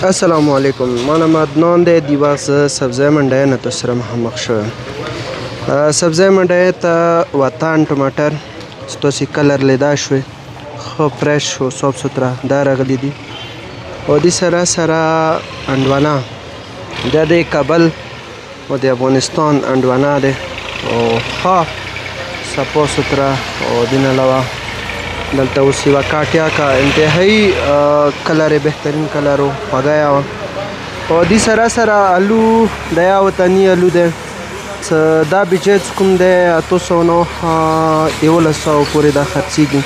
السلام علیکم. ما نام عدنان دی. دیوه زه سبزی منډی نه تاسو سره مخامخ شویم. سبزی منډی ته وطن ټماټر چې تاسې کلر لیدا شوی ښه فرش و صاف سوتره دا راغلی دي او دې سره هندوانه دا د کابل او د افغانستان هندوانه دی او ښه صفا سوتره او دې نه علاوه دلته اوس یوه کاټیا کا انتهایی کلر یې بهترین کلر و خوږه یې وه او دې سره الو د یا وطني الو دی څه دا بیجی چې کوم دی 809 پورې دا خرڅېږي.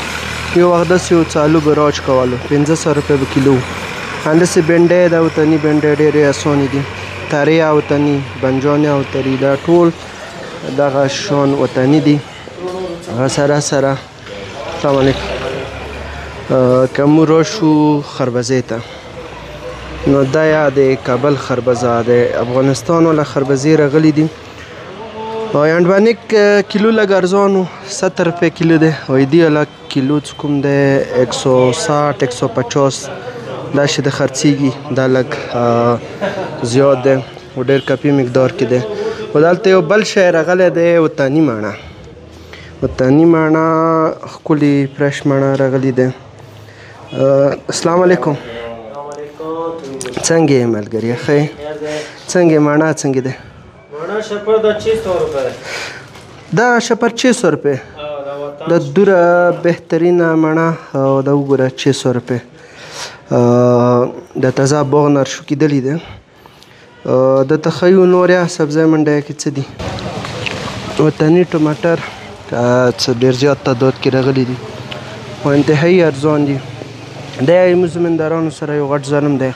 یو وخت داسې و چې الو به راج کولو 500 روپۍ به کیلو و. همداسې بینډۍ دا وطني بینډۍ ډېرې اسانې دي. ترې وطني بنجان وطني دا ټول دغه شان وطني دي. سره السلام علیکم. که موږ راشو خربزې ته نو دا یا د کابل خربزه د افغانستان والا خربزې راغلي دي او هندوانې کیلو لږ ارزان و 70 روپۍ کیلو دی او دې والا کیلو چې کوم دی 160 150 دا چې د خرڅېږي دا لږ زیات دی او ډېر کپي مقدار کې دی. او دلته یو بل شی راغلی دی وطني مڼه. وطني مڼه ښکلې فرش مڼه راغلي دی. السلام علیکم. څنګه یې ملګریه ښه یې؟ څنګه یې مڼه څنګه دی؟ مڼه شپر دا 600 روپۍ. دا شپر 600 روپۍ. د دوره بهترینه مڼه او دا وګوره 600 روپۍ. د تازه باغ نرشو کېدلي دی. دلته ښیو نور یا سبزی منډی کې څه دي؟ وطني ټماټر څه ډېر زیات تعداد کې راغلي دي او انتهایی ارزان دي. دا یې زموږ زمیندارانو سره یو غټ ظلم دی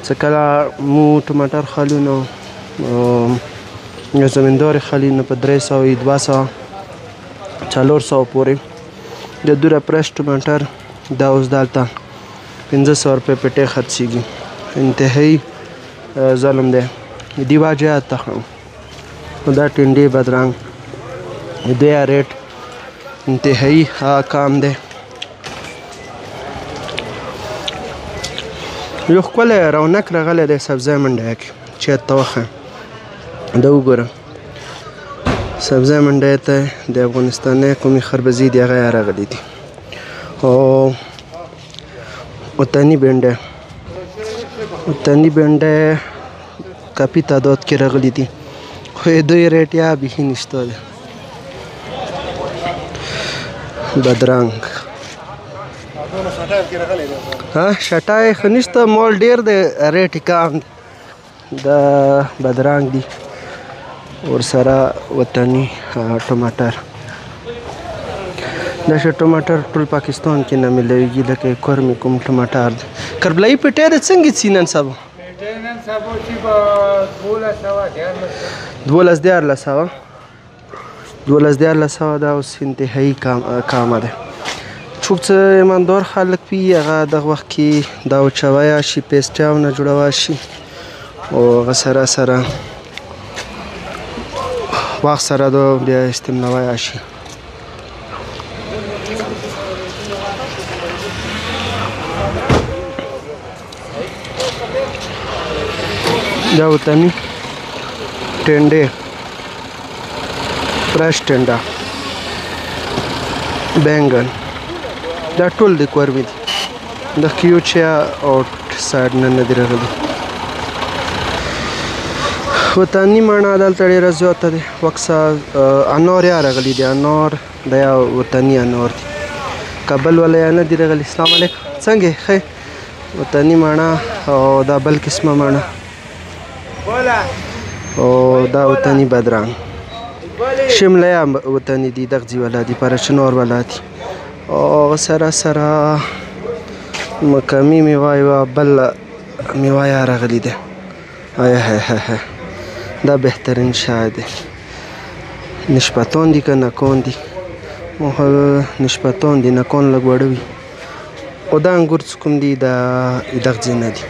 چې کله مو ټماټر خالو نو یو زمیندار یې خالي نو په 300 200 400 پورې د دوره فرش ټماټر دا اوس دلته 500 روپۍ پټۍ خرڅېږي. انتهایی ظلم دی. دیوه جهت ته ښه دا ټنډې بدرنګ دوی ریټ انتهایی کام دی. یو ښکلی رونق راغلی دی سبزی منډی کې چیرته ته وښیم. دا وګوره سبزی منډی ته د افغانستاني قومي خربزې دي هغه یې راغلي دي او وطني بینډۍ کافي تعداد کې راغلي دي خو د دوی ریټ یا بیخي نشته دی. بدرنګ شټای ښه نشته مال ډېر دی ریټ یې کم دی. دا بدرنګ دي ورسره وطني ټماټر. دا شه ټماټر ټول پاکستان کې نه میلاویږي لکه کورمې کوم ټماټر دی. کربلایي پټۍ د څنګه څي نن سبا؟ پټۍ نن سبا چې به 1200 دا اوس انتهایی کامه ده. څوک چې ایماندار خلک وي هغه دغه وخت کې دا وچوی شي پیسټۍ ونه جوړوی شي او هغه سره وخت سره دا بیا استعمالوی شي. دا وطني ټنډې فرش ټنډه بینګن دا ټول د کورمې دي. د کیوچیا آوټ سایډ نه دي راغلي. وطني مڼه دلته ډېره زیاته دی. وکسه انار یا راغلي دي. انار دا یا وطني انار دي. کابل والا یا نه دي راغلي. السلام علیکم. څنګه یې ښه؟ وطني مڼه او دا بل قسمه مڼه او دا وطني بدرنګ. شمله یا وطني دي. دغځي والا دي. پرچنار والا دي او سره مقامي میوه یوه بل میوه یا راغلي ده. دا بهترین شی دی. نشپتان دي که نکان دي؟ نشپتان دي. نکان لږ وړه وي او دا انګور چې کوم دي دا دغځي نه دي.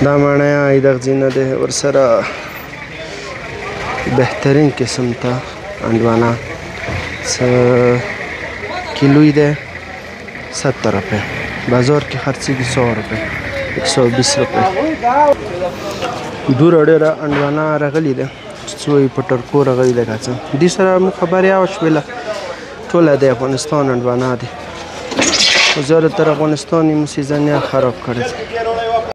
دا مڼه یا دغځي نه دی. ورسره بهترین قسم ته هندوانه څه کیلو یې دی 70 روپۍ. بازار کې خرڅېږي 100 روپۍ. 120 روپۍ. دوره ډېره انډوانه راغلې ده څو یې په ټرکو راغلې ده که څه دې سره موږ خبرې وشوله ټوله د افغانستان انډوانه دی. زیاتره افغانستان یې سیزن خراب کړی دی.